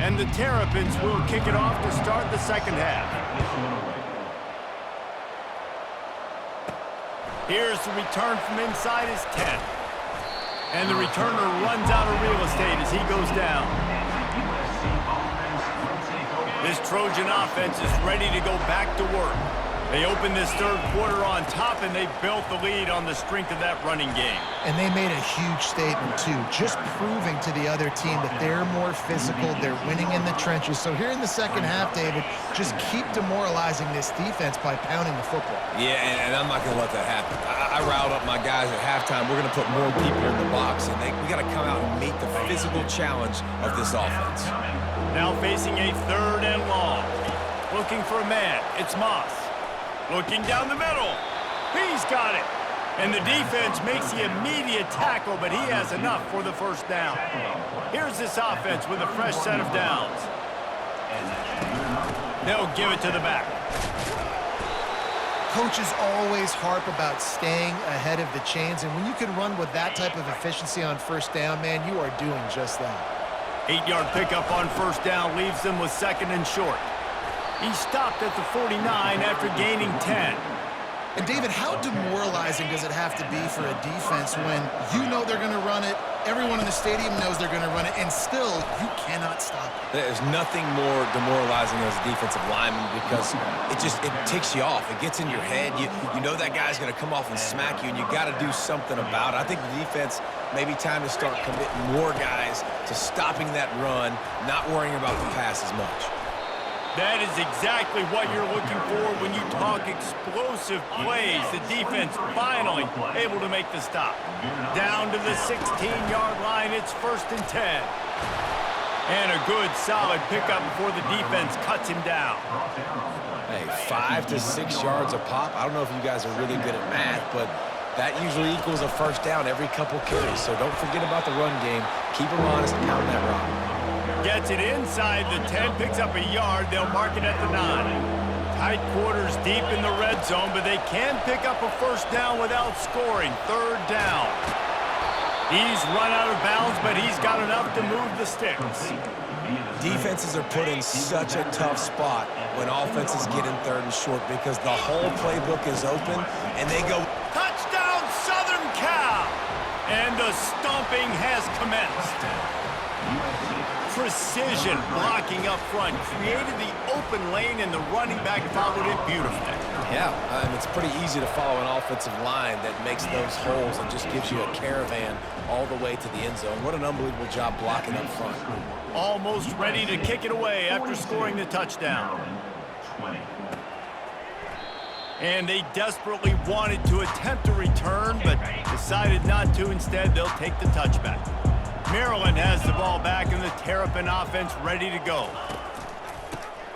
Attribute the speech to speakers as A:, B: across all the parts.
A: And the Terrapins will kick it off to start the second half. Here's the return from inside his 10. And the returner runs out of real estate as he goes down. This Trojan offense is ready to go back to work. They opened this third quarter on top, and they built the lead on the strength of that running game.
B: And they made a huge statement, too, just proving to the other team that they're more physical, they're winning in the trenches. So here in the second half, David, just keep demoralizing this defense by pounding the football.
C: Yeah, and I'm not going to let that happen. I riled up my guys at halftime. We're going to put more people in the box, and we got to come out and meet the physical challenge of this offense.
A: Now facing a third and long. Looking for a man. It's Moss. Looking down the middle. He's got it. And the defense makes the immediate tackle, but he has enough for the first down. Here's this offense with a fresh set of downs. They'll give it to the back.
B: Coaches always harp about staying ahead of the chains, and when you can run with that type of efficiency on first down, man, you are doing just that.
A: 8-yard pickup on first down leaves them with second and short. He stopped at the 49 after gaining 10.
B: And, David, how demoralizing does it have to be for a defense when you know they're going to run it, everyone in the stadium knows they're going to run it, and still you cannot stop it?
C: There's nothing more demoralizing as a defensive lineman because it ticks you off. It gets in your head. You know that guy's going to come off and smack you, and you got to do something about it. I think the defense maybe time to start committing more guys to stopping that run, not worrying about the pass as much.
A: That is exactly what you're looking for when you talk explosive plays. The defense finally able to make the stop. Down to the 16-yard line, it's 1st and 10. And a good, solid pickup before the defense cuts him down.
C: Hey, 5 to 6 yards a pop. I don't know if you guys are really good at math, but that usually equals a first down every couple carries. So don't forget about the run game. Keep them honest and pound that rock.
A: Gets it inside the 10, picks up a yard. They'll mark it at the 9. Tight quarters deep in the red zone, but they can pick up a first down without scoring. 3rd down. He's run out of bounds, but he's got enough to move the sticks.
C: Defenses are put in such a tough spot when offenses get in 3rd and short because the whole playbook is open, and they go,
A: touchdown, Southern Cal! And the stomping has commenced. Precision blocking up front created the open lane, and the running back followed it beautifully.
C: Yeah, it's pretty easy to follow an offensive line that makes those holes and just gives you a caravan all the way to the end zone. What an unbelievable job blocking up front.
A: Almost ready to kick it away after scoring the touchdown. And they desperately wanted to attempt a return, but decided not to. Instead, they'll take the touchback. Maryland has the ball back, and the Terrapin offense ready to go.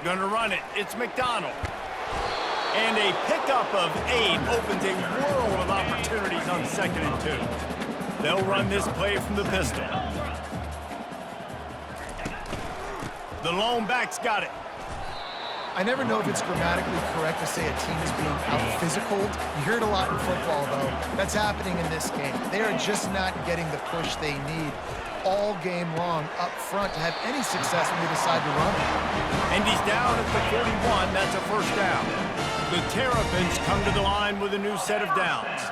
A: Gonna run it. It's McDonald. And a pickup of 8 opens a world of opportunities on 2nd and 2. They'll run this play from the pistol. The lone back's got it.
B: I never know if it's grammatically correct to say a team is being out-physicaled. You hear it a lot in football, though. That's happening in this game. They are just not getting the push they need all game long up front to have any success when they decide to run it.
A: And he's down at the 41. That's a first down. The Terrapins come to the line with a new set of downs.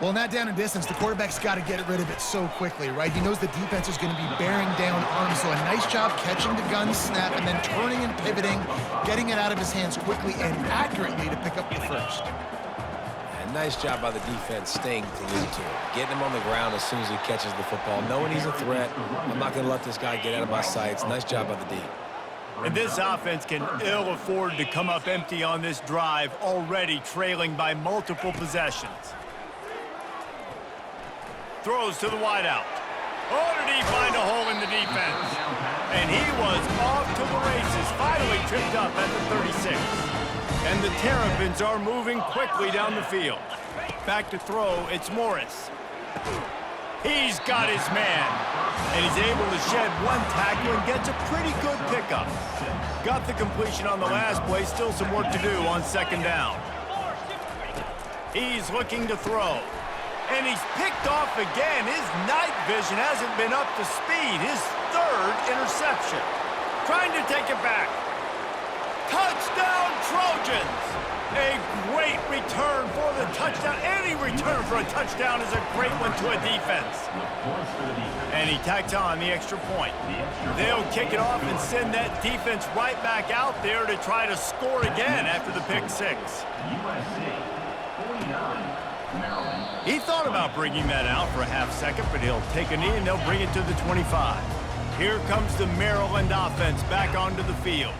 B: Well, in that down and distance, the quarterback's got to get rid of it so quickly, right? He knows the defense is going to be bearing down on him, so a nice job catching the gun snap and then turning and pivoting, getting it out of his hands quickly and accurately to pick up the first.
C: And nice job by the defense staying glued to it, getting him on the ground as soon as he catches the football, knowing he's a threat. I'm not going to let this guy get out of my sights. Nice job by the D.
A: And this offense can ill afford to come up empty on this drive, already trailing by multiple possessions. Throws to the wideout. Oh, did he find a hole in the defense? And he was off to the races, finally tripped up at the 36. And the Terrapins are moving quickly down the field. Back to throw, it's Morris. He's got his man. And he's able to shed one tackle and gets a pretty good pickup. Got the completion on the last play, still some work to do on 2nd down. He's looking to throw. And he's picked off again. His night vision hasn't been up to speed. His 3rd interception. trying to take it back. Touchdown, Trojans! A great return for the touchdown. Any return for a touchdown is a great one to a defense. And he tacks on the extra point. They'll kick it off and send that defense right back out there to try to score again after the pick six. He thought about bringing that out for a half second, but he'll take a knee and they'll bring it to the 25. Here comes the Maryland offense back onto the field.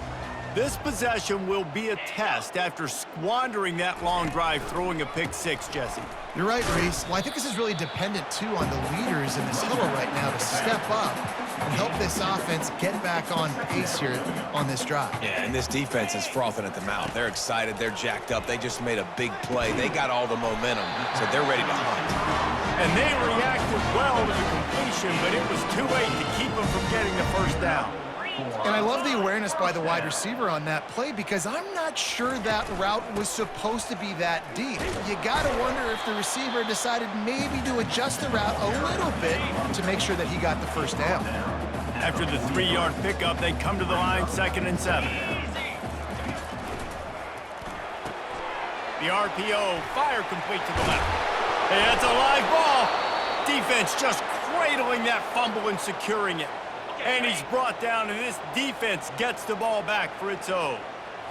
A: This possession will be a test after squandering that long drive throwing a pick six, Jesse.
B: You're right, Reese. Well, I think this is really dependent, too, on the leaders in this huddle right now to step up and help this offense get back on pace here on this drive.
C: Yeah, and this defense is frothing at the mouth. They're excited. They're jacked up. They just made a big play. They got all the momentum, so they're ready to hunt.
A: And they reacted well to the completion, but it was too late to keep them from getting the first down.
B: And I love the awareness by the wide receiver on that play because I'm not sure that route was supposed to be that deep. You got to wonder if the receiver decided maybe to adjust the route a little bit to make sure that he got the first down.
A: After the 3-yard pickup, they come to the line 2nd and 7. The RPO, fire complete to the left. Hey, that's a live ball. Defense just cradling that fumble and securing it. And he's brought down, and this defense gets the ball back for its own.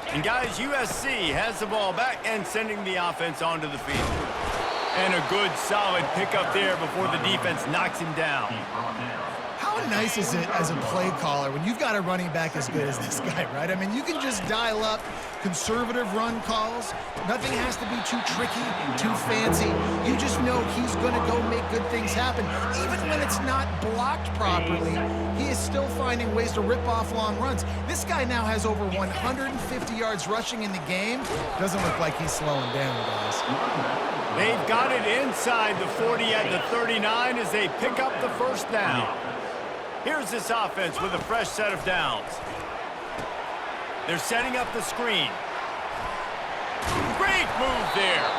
A: And guys, USC has the ball back and sending the offense onto the field. And a good, solid pickup there before the defense knocks him down.
B: How nice is it as a play caller when you've got a running back as good as this guy, right? I mean, you can just dial up conservative run calls. Nothing has to be too tricky, too fancy. You just know he's going to go make good things happen. Even when it's not blocked properly, he is still finding ways to rip off long runs. This guy now has over 150 yards rushing in the game. Doesn't look like he's slowing down, guys.
A: They've got it inside the 40 at the 39 as they pick up the first down. Here's this offense with a fresh set of downs. They're setting up the screen. Great move there.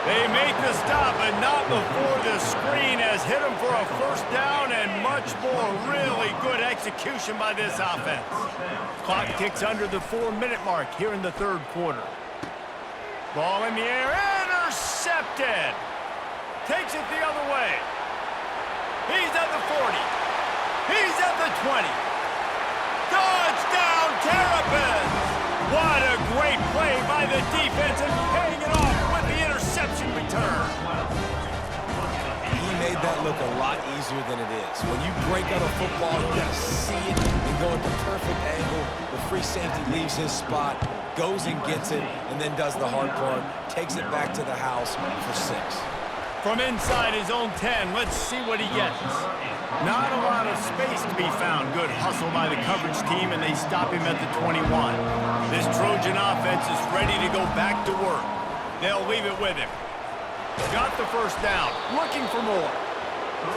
A: They make the stop, but not before the screen has hit them for a first down and much more. Really good execution by this offense. Clock ticks under the 4-minute mark here in the 3rd quarter. Ball in the air, intercepted. Takes it the other way. He's at the 40. He's at the 20. Touchdown, Terrapins! What a great play by the defense and paying it off with the interception return.
C: He made that look a lot easier than it is. When you break out a football, you got to see it and go at the perfect angle. The free safety leaves his spot, goes and gets it, and then does the hard part, takes it back to the house for 6.
A: From inside his own 10, let's see what he gets. Not a lot of space to be found. Good hustle by the coverage team, and they stop him at the 21. This Trojan offense is ready to go back to work. They'll leave it with him. Got the first down, looking for more.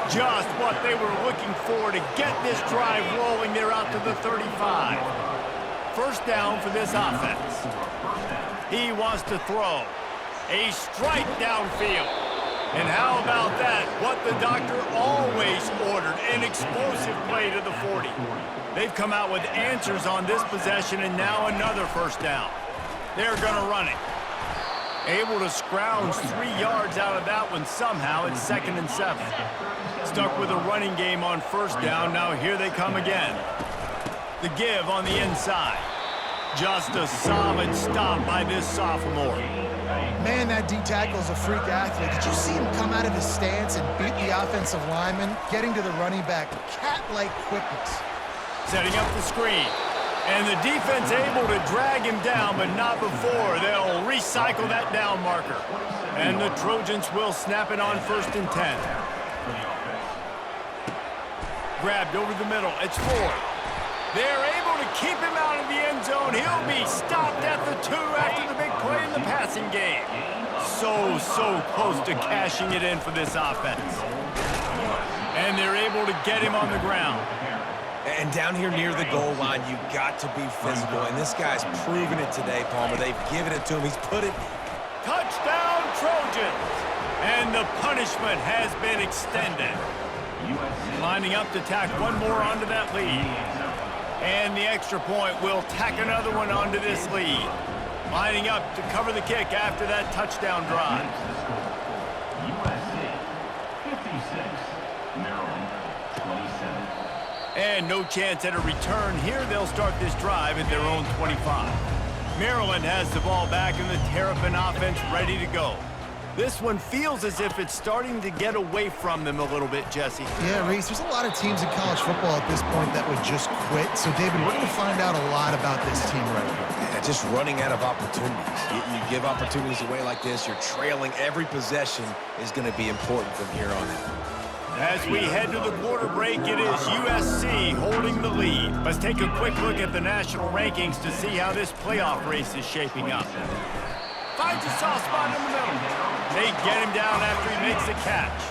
A: Just what they were looking for to get this drive rolling. They're out to the 35. First down for this offense. He wants to throw. A strike downfield. And how about that? What the doctor always ordered, an explosive play to the 40. They've come out with answers on this possession, and now another first down. They're going to run it. Able to scrounge 3 yards out of that one somehow. It's 2nd and 7. Stuck with a running game on first down. Now here they come again. The give on the inside. Just a solid stop by this sophomore.
B: Man, that D-tackle is a freak athlete. Did you see him come out of his stance and beat the offensive lineman, getting to the running back, cat-like quickness?
A: Setting up the screen. And the defense able to drag him down, but not before. They'll recycle that down marker. And the Trojans will snap it on 1st and 10. Grabbed over the middle. It's 4. They're able to keep him out of the end zone. He'll be stopped at the 2 after the big play in the passing game. So close to cashing it in for this offense. And they're able to get him on the ground.
C: And down here near the goal line, you got to be physical. And this guy's proven it today, Palmer. They've given it to him. He's put it.
A: Touchdown, Trojans. And the punishment has been extended. Lining up to tack one more onto that lead. And the extra point will tack another one onto this lead. Lining up to cover the kick after that touchdown drive.
D: USC 56, Maryland 27.
A: And no chance at a return here. They'll start this drive at their own 25. Maryland has the ball back and the Terrapin offense ready to go. This one feels as if it's starting to get away from them a little bit, Jesse.
B: Yeah, Reese, there's a lot of teams in college football at this point that would just quit. So, David, we're going to find out a lot about this team right here.
C: Yeah, just running out of opportunities. You give opportunities away like this, you're trailing every possession is going to be important from here on out.
A: As we head to the quarter break, it is USC holding the lead. Let's take a quick look at the national rankings to see how this playoff race is shaping up. Finds a soft spot in the middle. They get him down after he makes the catch.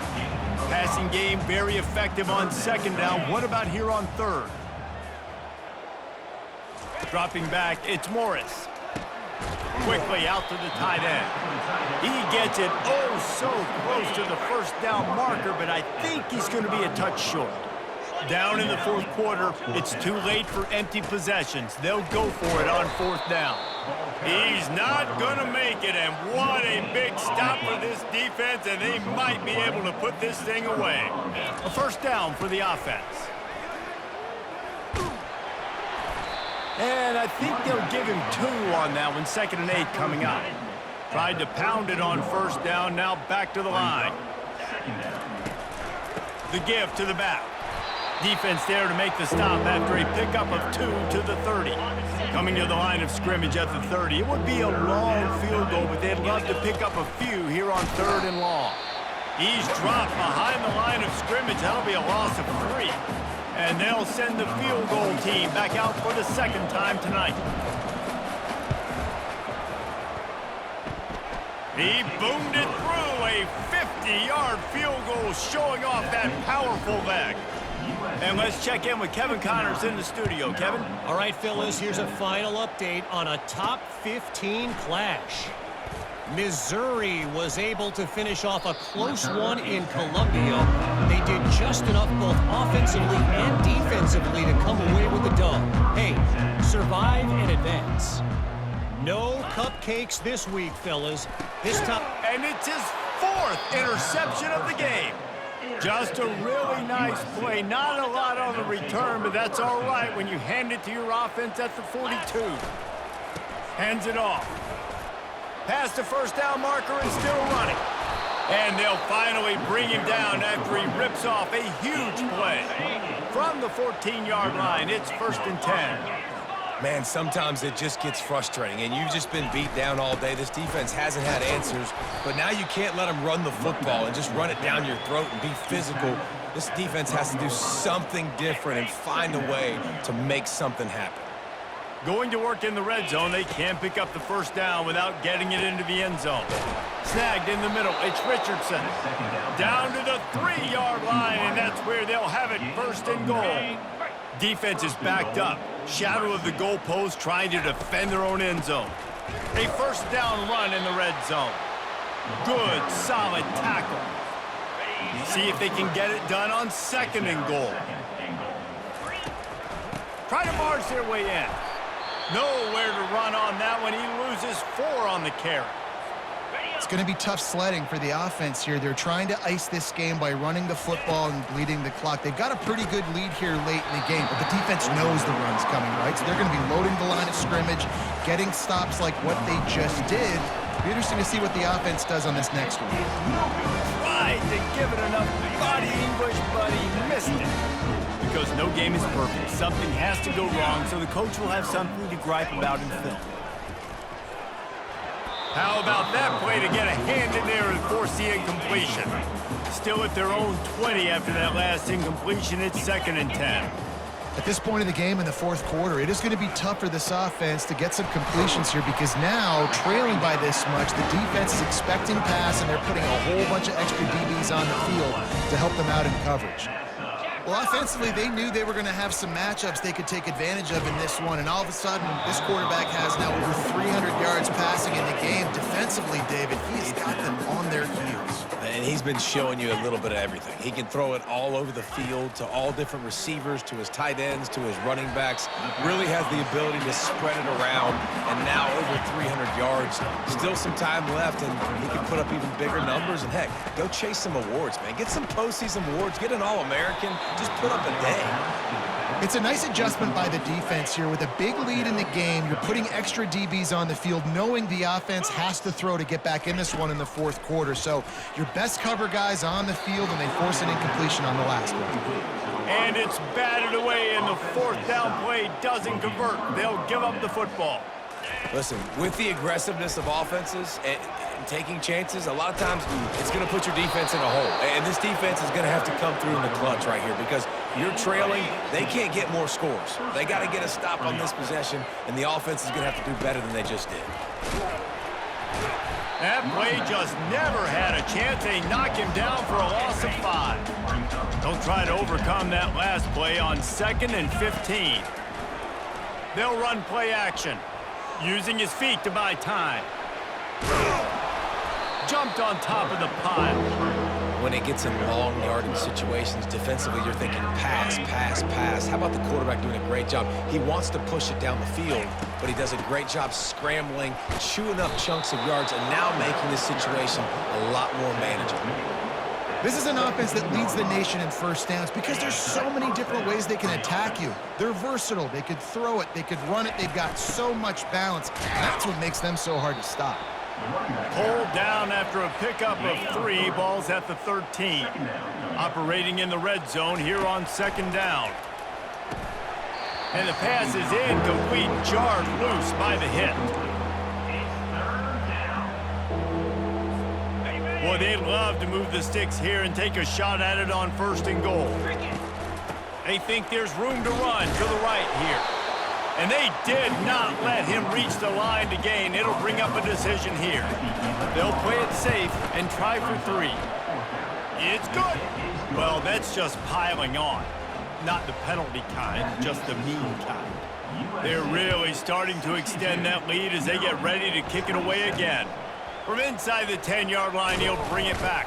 A: Passing game very effective on second down. What about here on third? Dropping back, it's Morris. Quickly out to the tight end. He gets it oh so close to the first down marker, but I think he's going to be a touch short. Down in the fourth quarter, it's too late for empty possessions. They'll go for it on fourth down. He's not going to make it, and what a big stop for this defense, and they might be able to put this thing away. A first down for the offense. And I think they'll give him 2 on that one, 2nd and 8 coming up. Tried to pound it on first down, now back to the line. The give to the back. Defense there to make the stop after a pickup of 2 to the 30. Coming to the line of scrimmage at the 30. It would be a long field goal, but they'd love to pick up a few here on 3rd and long. He's dropped behind the line of scrimmage. That'll be a loss of 3. And they'll send the field goal team back out for the 2nd time tonight. He boomed it through a 50-yard field goal, showing off that powerful leg. And let's check in with Kevin Connors in the studio. Kevin?
E: All right, fellas, here's a final update on a top 15 clash. Missouri was able to finish off a close one in Columbia. They did just enough both offensively and defensively to come away with the dub. Hey, survive and advance. No cupcakes this week, fellas. This time...
A: And it's his 4th interception of the game. Just a really nice play. Not a lot on the return, but that's all right when you hand it to your offense at the 42. Hands it off. Past the first down marker and still running. And they'll finally bring him down after he rips off a huge play. From the 14-yard line, it's 1st and 10.
C: Man, sometimes it just gets frustrating, and you've just been beat down all day. This defense hasn't had answers, but now you can't let them run the football and just run it down your throat and be physical. This defense has to do something different and find a way to make something happen.
A: Going to work in the red zone, they can't pick up the first down without getting it into the end zone. Snagged in the middle, it's Richardson. Down to the 3-yard line, and that's where they'll have it, 1st and goal. Defense is backed up. Shadow of the goalpost trying to defend their own end zone. A first down run in the red zone. Good, solid tackle. See if they can get it done on 2nd and goal. Try to march their way in. Nowhere to run on that one. He loses 4 on the carry.
B: It's going to be tough sledding for the offense here. They're trying to ice this game by running the football and bleeding the clock. They've got a pretty good lead here late in the game, but the defense knows the run's coming, right? So they're going to be loading the line of scrimmage, getting stops like what they just did. It'll be interesting to see what the offense does on this next one.
A: Tried to give it enough body English, but he missed it. Because no game is perfect. Something has to go wrong, so the coach will have something to gripe about in film. How about that play to get a hand in there and force the incompletion? Still at their own 20 after that last incompletion. It's 2nd and 10.
B: At this point in the game in the 4th quarter, it is going to be tough for this offense to get some completions here because now, trailing by this much, the defense is expecting pass and they're putting a whole bunch of extra DBs on the field to help them out in coverage. Well, offensively, they knew they were going to have some matchups they could take advantage of in this one, and all of a sudden, this quarterback has now over 300 yards passing in the game. Defensively, David, he's got them on their heels.
C: And he's been showing you a little bit of everything. He can throw it all over the field to all different receivers, to his tight ends, to his running backs. Really has the ability to spread it around, and now over 300 yards. Still some time left, and he can put up even bigger numbers. And, heck, go chase some awards, man. Get some postseason awards. Get an All-American. Just put up a day.
B: It's a nice adjustment by the defense here. With a big lead in the game, you're putting extra DBs on the field, knowing the offense has to throw to get back in this one in the fourth quarter. So your best cover guys on the field, and they force an incompletion on the last one.
A: And it's batted away, and the fourth down play doesn't convert. They'll give up the football.
C: Listen, with the aggressiveness of offenses and taking chances, a lot of times it's going to put your defense in a hole. And this defense is going to have to come through in the clutch right here because you're trailing. They can't get more scores. They got to get a stop on this possession, and the offense is going to have to do better than they just did.
A: That play just never had a chance. They knock him down for a loss of 5. They'll try to overcome that last play on 2nd and 15. They'll run play action, using his feet to buy time. Jumped on top of the pile.
C: When it gets in long yardage situations, defensively, you're thinking pass, pass, pass. How about the quarterback doing a great job? He wants to push it down the field, but he does a great job scrambling, chewing up chunks of yards, and now making this situation a lot more manageable.
B: This is an offense that leads the nation in first downs because there's so many different ways they can attack you. They're versatile. They could throw it. They could run it. They've got so much balance. That's what makes them so hard to stop.
A: Pulled down after a pickup of 3, balls at the 13. Operating in the red zone here on 2nd down. And the pass is incomplete, jarred loose by the hit. Boy, they'd love to move the sticks here and take a shot at it on 1st and goal. They think there's room to run to the right here. And they did not let him reach the line to gain. It'll bring up a decision here. They'll play it safe and try for 3. It's good. Well, that's just piling on. Not the penalty kind, just the mean kind. They're really starting to extend that lead as they get ready to kick it away again. From inside the 10-yard line, he'll bring it back.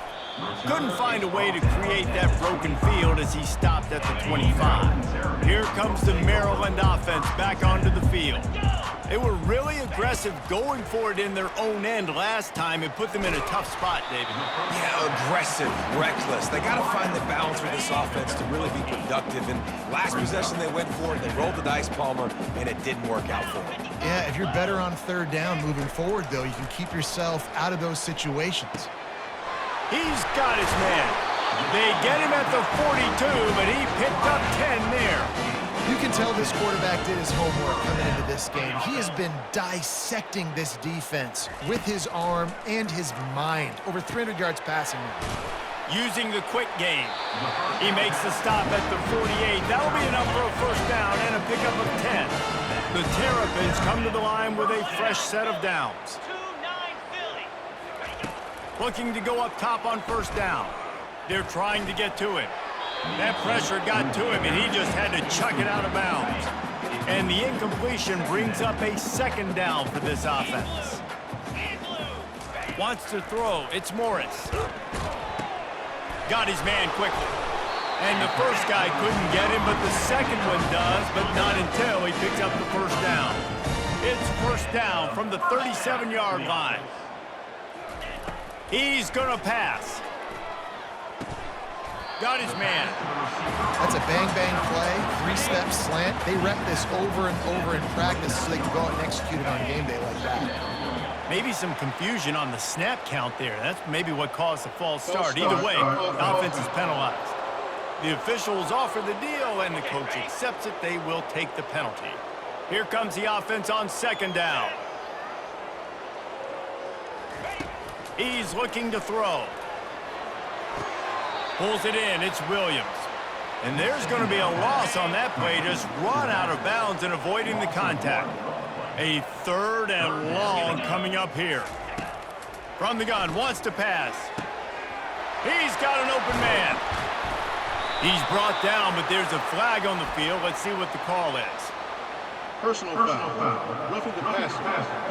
A: Couldn't find a way to create that broken field as he stopped at the 25. Here comes the Maryland offense back onto the field. They were really aggressive going for it in their own end last time and put them in a tough spot, David.
C: Yeah, aggressive, reckless. They got to find the balance with this offense to really be productive. And last possession they went for it, they rolled the dice, Palmer, and it didn't work out for them.
B: Yeah, if you're better on 3rd down moving forward, though, you can keep yourself out of those situations.
A: He's got his man. They get him at the 42, but he picked up 10 there.
B: You can tell this quarterback did his homework coming into this game. He has been dissecting this defense with his arm and his mind. Over 300 yards passing.
A: Using the quick game. He makes the stop at the 48. That'll be enough for a 1st down and a pickup of 10. The Terrapins come to the line with a fresh set of downs. Looking to go up top on 1st down. They're trying to get to it. That pressure got to him, and he just had to chuck it out of bounds. And the incompletion brings up a 2nd down for this offense. Wants to throw. It's Morris. Got his man quickly. And the first guy couldn't get him, but the second one does, but not until he picks up the 1st down. It's 1st down from the 37-yard line. He's going to pass. Got his man.
B: That's a bang-bang play, 3-step slant. They rep this over and over in practice so they can go out and execute it on game day like that.
A: Maybe some confusion on the snap count there. That's maybe what caused the false start. Either way, the offense is penalized. The officials offer the deal, and the coach accepts it. They will take the penalty. Here comes the offense on 2nd down. He's looking to throw. Pulls it in. It's Williams. And there's going to be a loss on that play. Just run out of bounds and avoiding the contact. A 3rd and long coming up here. From the gun, wants to pass. He's got an open man. He's brought down, but there's a flag on the field. Let's see what the call is.
F: Personal foul. Roughing the passer.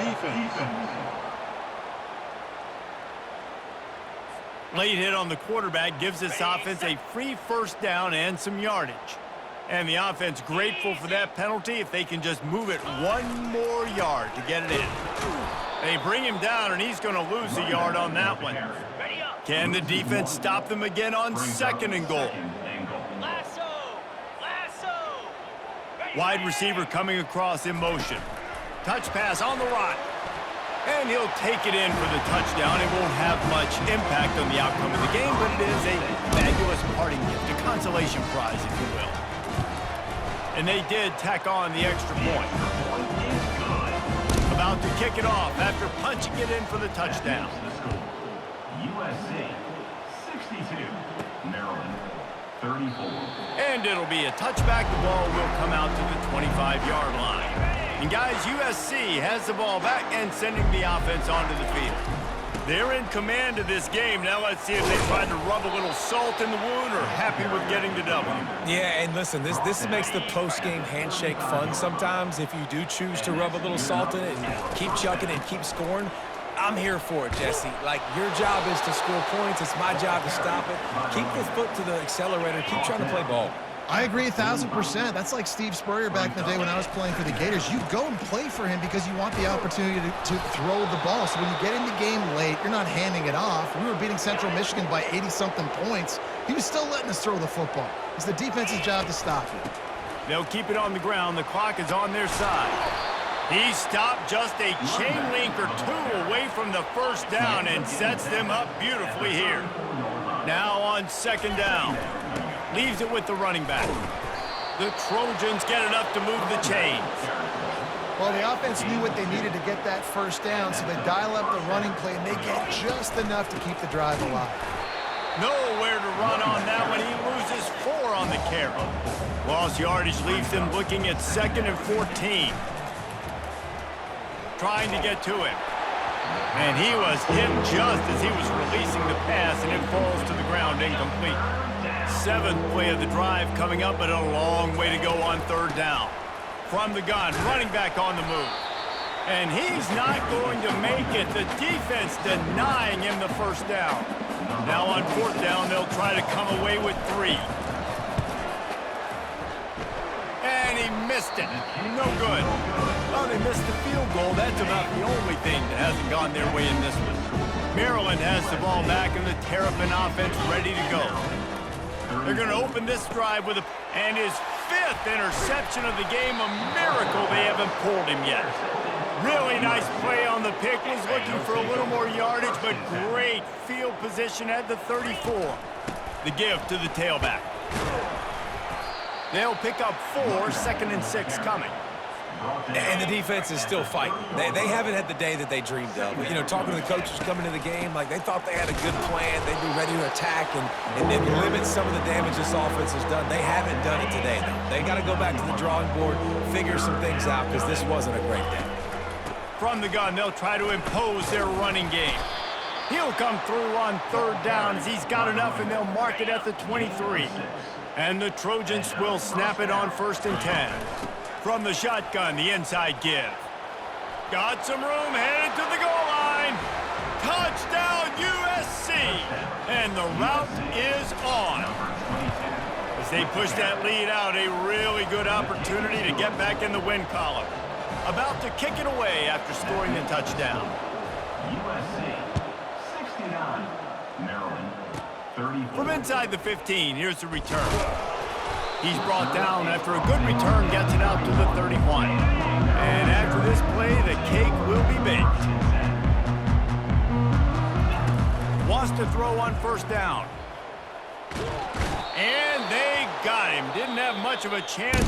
F: Defense.
A: Late hit on the quarterback gives this offense a free first down and some yardage. And the offense grateful for that penalty if they can just move it one more yard to get it in. They bring him down, and he's going to lose a yard on that one. Can the defense stop them again on second and goal? Wide receiver coming across in motion. Touch pass on the right. And he'll take it in for the touchdown. It won't have much impact on the outcome of the game, but it is a fabulous parting gift, a consolation prize, if you will. And they did tack on the extra point. About to kick it off after punching it in for the touchdown.
D: USC 62, Maryland 34.
A: And it'll be a touchback. The ball will come out to the 25-yard line. And guys, USC has the ball back and sending the offense onto the field. They're in command of this game. Now let's see if they tried to rub a little salt in the wound or happy with getting the W.
C: Yeah, and listen, this makes the post-game handshake fun sometimes. If you do choose to rub a little salt in it and keep chucking and keep scoring, I'm here for it, Jesse. Like, your job is to score points. It's my job to stop it. Keep the foot to the accelerator. Keep trying to play ball.
B: I agree 1,000%. That's like Steve Spurrier back in the day when I was playing for the Gators. You go and play for him because you want the opportunity to throw the ball. So when you get in the game late, you're not handing it off. We were beating Central Michigan by 80-something points. He was still letting us throw the football. It's the defense's job to stop it.
A: They'll keep it on the ground. The clock is on their side. He stopped just a chain link or two away from the first down and sets them up beautifully here. Now on second down. Leaves it with the running back. The Trojans get enough to move the chains.
B: Well, the offense knew what they needed to get that first down, so they dial up the running play, and they get just enough to keep the drive alive.
A: Nowhere to run on that one. He loses 4 on the carry. Lost yardage leaves them looking at 2nd and 14. Trying to get to him. And he was hit just as he was releasing the pass, and it falls to the ground incomplete. 7th play of the drive coming up, but a long way to go on third down. From the gun, running back on the move. And he's not going to make it. The defense denying him the first down. Now on 4th down, they'll try to come away with 3. And he missed it. No good. Well, they missed the field goal. That's about the only thing that hasn't gone their way in this one. Maryland has the ball back and the Terrapin offense ready to go. They're going to open this drive with and his 5th interception of the game. A miracle they haven't pulled him yet. Really nice play on the pick. Was looking for a little more yardage, but great field position at the 34. The give to the tailback. They'll pick up 4, 2nd and 6 coming.
C: And the defense is still fighting. They haven't had the day that they dreamed of. You know, talking to the coaches coming to the game, like they thought they had a good plan. They'd be ready to attack and then limit some of the damage this offense has done. They haven't done it today, though. They got to go back to the drawing board, figure some things out, because this wasn't a great day.
A: From the gun, they'll try to impose their running game. He'll come through on 3rd down as he's got enough, and they'll mark it at the 23. And the Trojans will snap it on 1st and 10. From the shotgun, the inside give. Got some room, headed to the goal line. Touchdown, USC. And the route is on. As they push that lead out, a really good opportunity to get back in the win column. About to kick it away after scoring the touchdown.
D: USC 69, Maryland 34.
A: From inside the 15, here's the return. He's brought down after a good return, gets it out to the 31. And after this play, the cake will be baked. Wants to throw on 1st down. And they got him. Didn't have much of a chance.